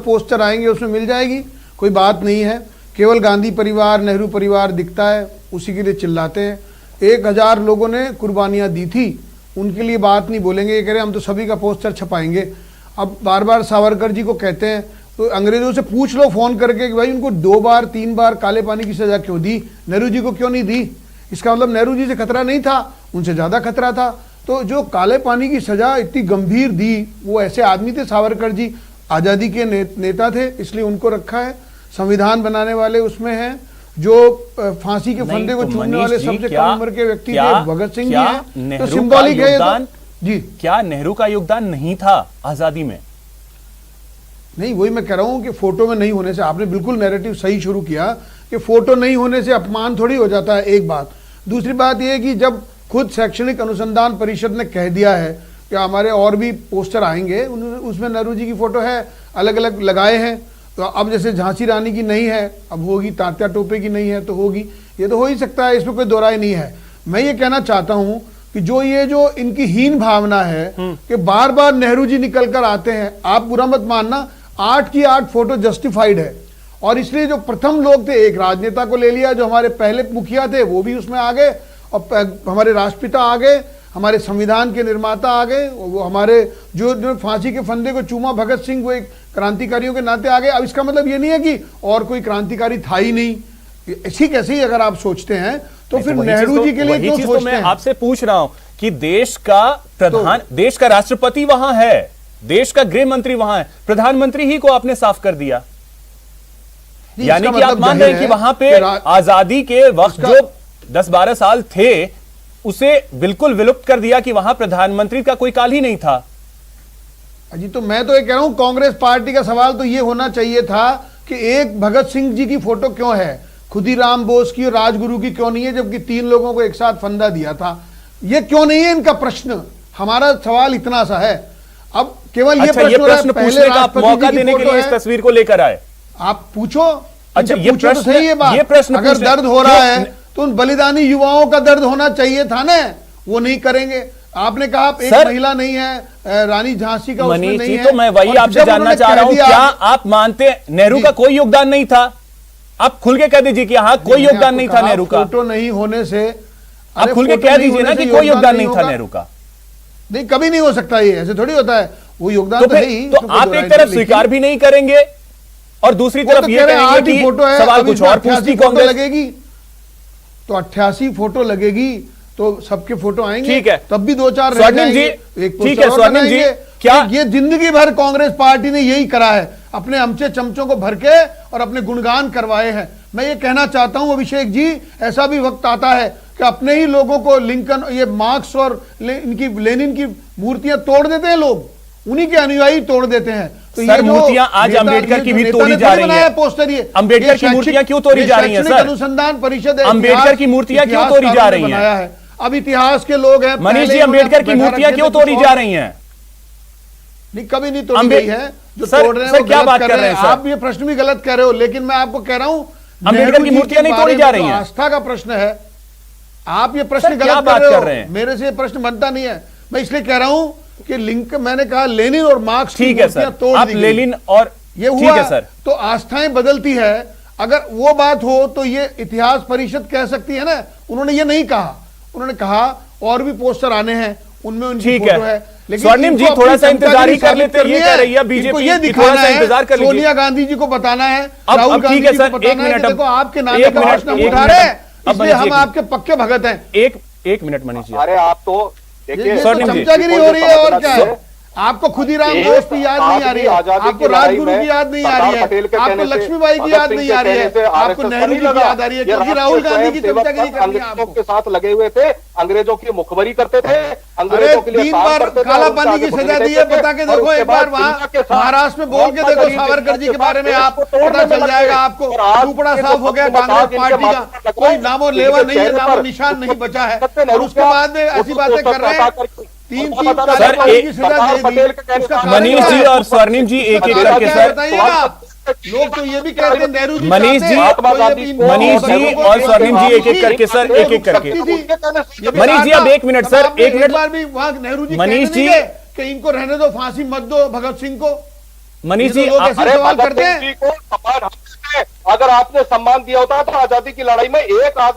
Poster आएंगे उसमें मिल जाएगी, कोई बात नहीं है। केवल गांधी परिवार, नेहरू परिवार दिखता है, उसी के लिए चिल्लाते हैं। 1000 लोगों ने कुर्बानियां दी थी, उनके लिए बात नहीं बोलेंगे, ये कह रहे हम तो सभी का पोस्टर छपाएंगे। अब बार बार सावरकर जी को कहते हैं, तो अंग्रेजों से पूछ लो फोन करके कि भाई उनको 2 बार 3 बार काले पानी की सजा क्यों दी, नेहरू जी को क्यों नहीं दी। इसका मतलब नेहरू जी से खतरा नहीं था, उनसे ज्यादा खतरा था। तो जो काले पानी की सजा इतनी गंभीर दी, वो ऐसे आदमी थे, सावरकर जी आजादी के नेता थे, इसलिए उनको रखा है। संविधान बनाने वाले उसमें हैं, जो फांसी के फंदे को चूमने वाले सबसे कम उम्र के व्यक्ति थे भगत सिंह जी हैं। तो सिंबॉलिक है ये जी। क्या नेहरू का योगदान नहीं था आजादी में? नहीं, वही मैं कह रहा हूं कि फोटो में नहीं होने से, आपने बिल्कुल नैरेटिव सही शुरू किया कि फोटो नहीं होने से अपमान थोड़ी हो जाता है, एक बात। दूसरी बात यह कि जब खुद शैक्षणिक अनुसंधान परिषद ने कह दिया है कि हमारे और भी पोस्टर आएंगे, उसमें नेहरू जी की फोटो है, अलग अलग लगाए हैं। तो अब जैसे झांसी रानी की नहीं है, अब होगी, तात्या टोपे की नहीं है तो होगी, ये तो हो ही सकता है, इसमें कोई दो राय नहीं है। मैं ये कहना चाहता हूं कि जो इनकी हीन भावना है कि बार बार नेहरू जी निकल कर आते हैं, आप बुरा मत मानना, 8 की 8 फोटो जस्टिफाइड है। और इसलिए जो प्रथम लोग थे, एक राजनेता को ले लिया, जो हमारे पहले मुखिया थे वो भी उसमें आ गए, और हमारे राष्ट्रपिता आ गए, हमारे संविधान के निर्माता आ गए, वो हमारे जो फांसी के फंदे को चूमा भगत सिंह, वो एक क्रांतिकारियों के नाते आ गए। अब इसका मतलब ये नहीं है कि और कोई क्रांतिकारी था ही नहीं, ऐसी कैसे ही अगर आप सोचते हैं तो फिर नेहरू जी के लिए क्यों सोचते हैं? मैं आपसे पूछ रहा हूं कि देश का प्रधान, देश का राष्ट्रपति वहां है, देश का गृह मंत्री वहां है, प्रधानमंत्री ही को आपने साफ कर दिया, यानी कि आप मान रहे हैं कि वहां पे आजादी के वक्त जो 10-12 साल थे उसे बिल्कुल विलुप्त कर दिया कि वहां प्रधानमंत्री का कोई काल ही नहीं था। जी, तो मैं तो ये कह रहा हूं, कांग्रेस पार्टी का सवाल तो ये होना चाहिए था कि एक भगत सिंह जी की फोटो क्यों है, खुदीराम बोस की और राजगुरु की क्यों नहीं है, जबकि 3 लोगों को एक साथ फंदा दिया था। ये क्यों नहीं है इनका प्रश्न? हमारा सवाल इतना सा है। अब केवल ये प्रश्न पूछने का मौका देने के लिए इस तस्वीर को लेकर आए, आप पूछो। अच्छा, ये प्रश्न सही है बात, ये प्रश्न अगर दर्द हो रहा है तो उन बलिदानी युवाओं का दर्द होना चाहिए था ना, वो नहीं करेंगे। आपने कहा आप एक महिला नहीं है, रानी झांसी का उसमें नहीं है, तो मैं वही आपसे जानना चाह रहा हूं, क्या आप मानते हैं नेहरू का कोई योगदान नहीं था? आप खुल के कह दीजिए कि हाँ कोई योगदान नहीं था नेहरू का। फोटो नहीं होने से आप खुल के कह दीजिए ना कि कोई योगदान नहीं था नेहरू का। नहीं, कभी नहीं हो सकता, ये ऐसे थोड़ी होता है, वो योगदान तो नहीं। तो आप एक तरफ स्वीकार भी नहीं करेंगे और दूसरी तरफ ये कहेंगे कि फोटो है, सवाल कुछ और पूछती कांग्रेस लगेगी, तो 88 फोटो लगेगी तो सबके फोटो आएंगे, ठीक है, तब भी 2-4 स्वर्णिम जी, ठीक है स्वर्णिम जी, क्या ये जिंदगी भर कांग्रेस पार्टी ने यही करा है, अपने अमचे चमचों को भर के और अपने गुणगान करवाए हैं। मैं ये कहना चाहता हूं अभिषेक जी, ऐसा भी वक्त आता है कि अपने ही लोगों को लिंकन, ये मार्क्स और इनकी लेनिन की मूर्तियां तोड़ देते हैं लोग, उन्हीं के अनुयायी तोड़ देते हैं। तो ये मूर्तियां आज अंबेडकर की भी तोड़ी जा रही है। पोस्टर ये अंबेडकर की मूर्तियां क्यों तोड़ी जा रही हैं सर? अनुसंधान परिषद अंबेडकर की मूर्तियां क्यों तोड़ी जा रही हैं? अब इतिहास के लोग हैं, मनीष जी, अंबेडकर की मूर्तियां क्यों तोड़ी जा रही हैं? नहीं, कभी नहीं तोड़ी गई है। जो तोड़ रहे हैं क्या बात कर रहे हैं आप? ये प्रश्न भी गलत कह रहे हो, लेकिन मैं आपको कह रहा हूं अंबेडकर की मूर्तियां नहीं तोड़ी जा रही हैं। आस्था का प्रश्न है, आप ये प्रश्न गलत कर रहे हो, मेरे से ये प्रश्न बनता नहीं है। मैं इसलिए कह रहा हूं कि लिंक, मैंने कहा लेनिन और मार्क्स की मूर्तियां तोड़ दी गई, लेनिन और ये हुआ सर, तो आस्थाएं बदलती है। अगर वो बात हो तो ये इतिहास परिषद कह सकती है ना, उन्होंने ये नहीं कहा, उन्होंने कहा और भी पोस्टर आने हैं, उनमें उनकी फोटो है। लेकिन स्वर्णिम जी थोड़ा सा इंतजार ही कर लेते, ये कह रही है बीजेपी, ये दिखाना है, सोनिया गांधी जी को बताना है, राहुल गांधी जी को बताना है, देखो आपके नाम का प्रश्न हम उठा रहे हैं, इसलिए हम आपके पक्के भगत हैं। एक मिनट मनीष जी, अरे आप तो चमचागिरी हो रही है और क्या है? आपको खुदीराम बोस की याद नहीं आ रही है, आपको राजगुरु की याद नहीं आ रही है, आपको लक्ष्मीबाई की याद नहीं आ रही है, आपको नेहरू जी की याद आ रही है, क्योंकि राहुल गांधी की चमचागिरी कर रही है। अंग्रेजों के साथ लगे हुए थे, अंग्रेजों की मुखबरी करते थे, अंग्रेजों के लिए 3 बार काला पानी की सजा दी है, बता के देखो एक बार, वहां महाराष्ट्र में बोल के देखो सावरकर जी के बारे में, आप पता चल जाएगा आपको। टुकड़ा साफ हो गया कांग्रेस पार्टी का, कोई नामो लेवा नहीं है, नामो निशान नहीं बचा है, और उसके बाद में ऐसी बातें कर रहे हैं। 3 सर, मनीष जी और स्वर्णिम जी एक एक करके सर, लोग तो ये भी कहते हैं नेहरू जी, मनीष जी और स्वर्णिम जी एक एक करके सर, एक एक करके। मनीष जी अब 1 मिनट सर, 1 मिनट। बार भी वहां नेहरू जी मनीष जी कि इनको रहने दो, फांसी मत दो भगत सिंह को, मनीष ये जी तो लोग आप- ऐसे अरे सवाल भगत करते सिंह हैं। जी को सम्मान हम देते हैं। अगर आपने सम्मान दिया होता तो आजादी की लड़ाई में एक आदमी